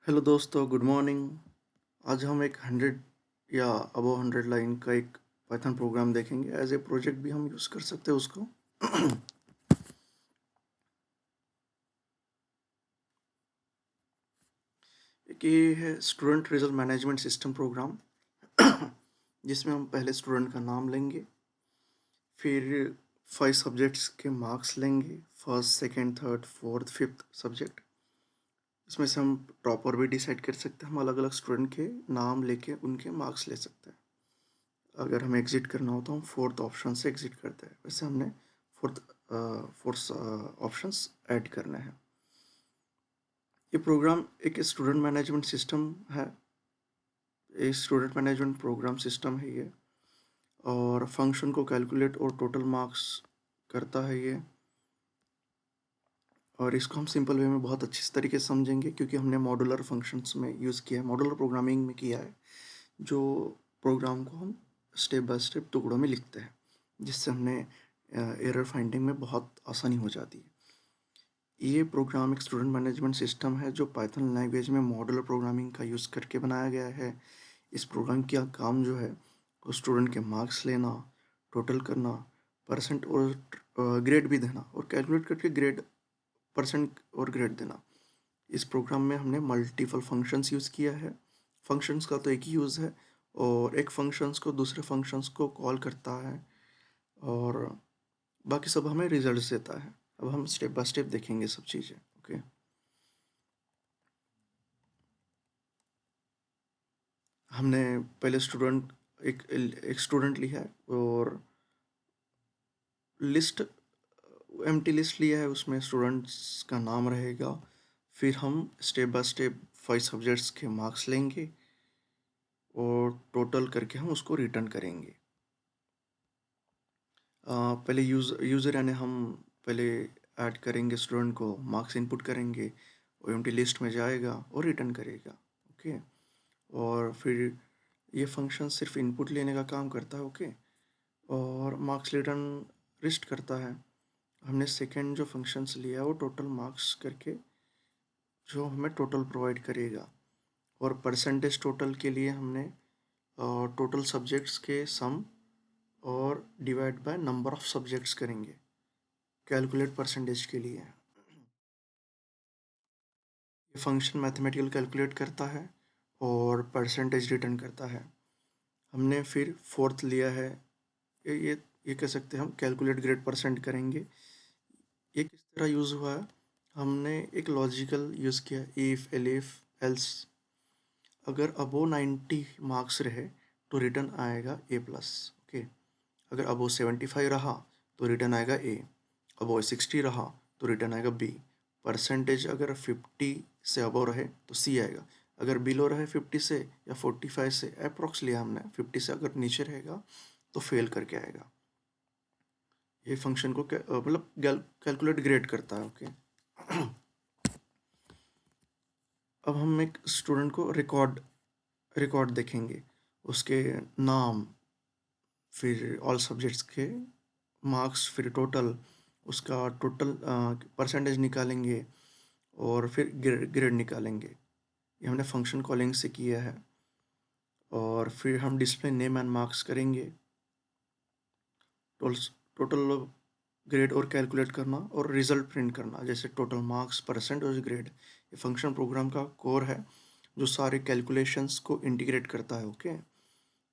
Hello दोस्तों, good morning. आज हम एक 100 या अबव 100 लाइन का एक पाइथन प्रोग्राम देखेंगे। एज ए प्रोजेक्ट भी हम यूज़ कर सकते हैं उसको। एक ये है student result management system program, जिसमें हम पहले स्टूडेंट का नाम लेंगे, फिर 5 सब्जेक्ट्स के मार्क्स लेंगे, first, second, third, fourth, fifth subject. इसमें से हम टॉपर भी डिसाइड कर सकते हैं। हम अलग अलग स्टूडेंट के नाम लेके उनके मार्क्स ले सकते हैं। अगर हमें एग्ज़िट करना हो तो हम फोर्थ ऑप्शन से एग्ज़िट करते हैं। वैसे हमने फोर्थ फोर्थ ऑप्शंस ऐड करने हैं। ये प्रोग्राम एक स्टूडेंट मैनेजमेंट सिस्टम है। एक स्टूडेंट मैनेजमेंट प्रोग्राम सिस्टम है ये, और फंक्शन को कैलकुलेट और टोटल मार्क्स करता है ये। और इसको हम सिंपल वे में बहुत अच्छे तरीके से समझेंगे, क्योंकि हमने मॉड्यूलर फंक्शंस में यूज़ किया है, मॉड्यूलर प्रोग्रामिंग में किया है, जो प्रोग्राम को हम स्टेप बाय स्टेप टुकड़ों में लिखते हैं, जिससे हमने एरर फाइंडिंग में बहुत आसानी हो जाती है। ये प्रोग्राम एक स्टूडेंट मैनेजमेंट सिस्टम है जो पाइथन लैंग्वेज में मॉड्यूलर प्रोग्रामिंग का यूज़ करके बनाया गया है। इस प्रोग्राम का काम जो है वो स्टूडेंट के मार्क्स लेना, टोटल करना, परसेंट और ग्रेड भी देना, और कैलकुलेट करके ग्रेड, परसेंट और ग्रेड देना। इस प्रोग्राम में हमने मल्टीपल फंक्शंस यूज़ किया है। फंक्शंस का तो एक ही यूज़ है, और एक फंक्शंस को दूसरे फंक्शंस को कॉल करता है, और बाकी सब हमें रिजल्ट्स देता है। अब हम स्टेप बाय स्टेप देखेंगे सब चीज़ें। ओके, हमने पहले स्टूडेंट एक स्टूडेंट लिया है, और लिस्ट एम्प्टी लिस्ट लिया है, उसमें स्टूडेंट्स का नाम रहेगा। फिर हम स्टेप बाय स्टेप 5 सब्जेक्ट्स के मार्क्स लेंगे, और टोटल करके हम उसको रिटर्न करेंगे। पहले यूज़र यानी हम पहले ऐड करेंगे, स्टूडेंट को मार्क्स इनपुट करेंगे, वो एम्प्टी लिस्ट में जाएगा और रिटर्न करेगा। ओके, और फिर ये फंक्शन सिर्फ इनपुट लेने का काम करता है। ओके, और मार्क्स रिटर्न लिस्ट करता है। हमने सेकंड जो फंक्शंस लिया है वो टोटल मार्क्स करके जो हमें टोटल प्रोवाइड करेगा। और परसेंटेज टोटल के लिए हमने टोटल सब्जेक्ट्स के सम और divide by number of subjects करेंगे कैलकुलेट परसेंटेज के लिए। ये फंक्शन मैथमेटिकल कैलकुलेट करता है और परसेंटेज रिटर्न करता है। हमने फिर फोर्थ लिया है, ये कह सकते हैं हम कैलकुलेट ग्रेड परसेंट करेंगे। ये किस तरह यूज़ हुआ है, हमने एक लॉजिकल यूज़ किया, इफ़ एलिफ एल्स। अगर अबो 90 मार्क्स रहे तो रिटर्न आएगा ए प्लस। ओके, अगर अबो 75 रहा तो रिटर्न आएगा ए, अबो 60 रहा तो रिटर्न आएगा बी। परसेंटेज अगर 50 से अबव रहे तो सी आएगा। अगर बिलो रहे 50 से या 45 से, अप्रोक्स लिया हमने, 50 से अगर नीचे रहेगा तो फेल करके आएगा। ये फंक्शन को मतलब कैलकुलेट ग्रेड करता है। ओके, अब हम एक स्टूडेंट को रिकॉर्ड रिकॉर्ड देखेंगे, उसके नाम, फिर ऑल सब्जेक्ट्स के मार्क्स, फिर टोटल, उसका टोटल परसेंटेज निकालेंगे, और फिर ग्रेड निकालेंगे। ये हमने फंक्शन कॉलिंग से किया है। और फिर हम डिस्प्ले नेम एंड मार्क्स करेंगे, टोटल ग्रेड और कैलकुलेट करना, और रिजल्ट प्रिंट करना, जैसे टोटल मार्क्स, परसेंट और ग्रेड। ये फंक्शन प्रोग्राम का कोर है जो सारे कैलकुलेशंस को इंटीग्रेट करता है। Okay,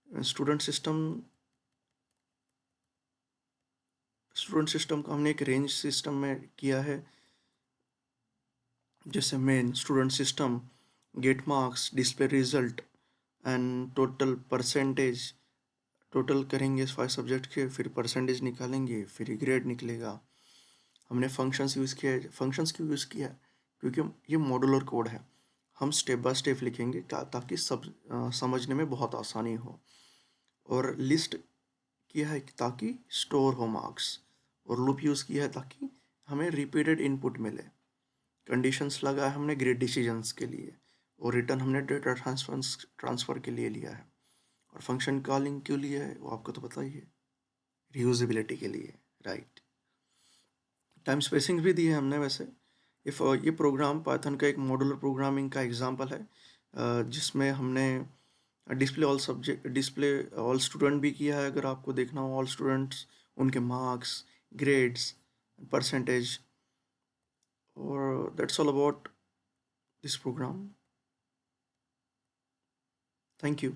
student system student system को हमने एक रेंज सिस्टम में किया है, जैसे main student system, get marks, display result and total percentage. Total करेंगे 5 सब्जेक्ट के, फिर परसेंटेज निकालेंगे, फिर ग्रेड निकलेगा। हमने फंक्शंस यूज़ किया है। फंक्शंस क्यों यूज़ किया है, क्योंकि ये मॉड्यूलर कोड है। हम स्टेप बाय स्टेप लिखेंगे ताकि सब समझने में बहुत आसानी हो। और लिस्ट किया है ताकि स्टोर हो मार्क्स, और लूप यूज़ किया है ताकि हमें रिपीटेड इनपुट मिले। कंडीशंस लगा है हमने ग्रेड डिसीजंस के लिए, और रिटर्न हमने डेटा ट्रांसफ़र के लिए लिया है। और फंक्शन कॉलिंग क्यों लिया है वो आपको तो पता ही है, रीयूजेबिलिटी के लिए, राइट। टाइम स्पेसिंग भी दी है हमने वैसे, इफ़ ये प्रोग्राम पाइथन का एक मॉड्यूलर प्रोग्रामिंग का एग्जांपल है, जिसमें हमने डिस्प्ले ऑल स्टूडेंट भी किया है। अगर आपको देखना हो ऑल स्टूडेंट्स, उनके मार्क्स, ग्रेड्स, परसेंटेज, और that's all about this program. Thank you.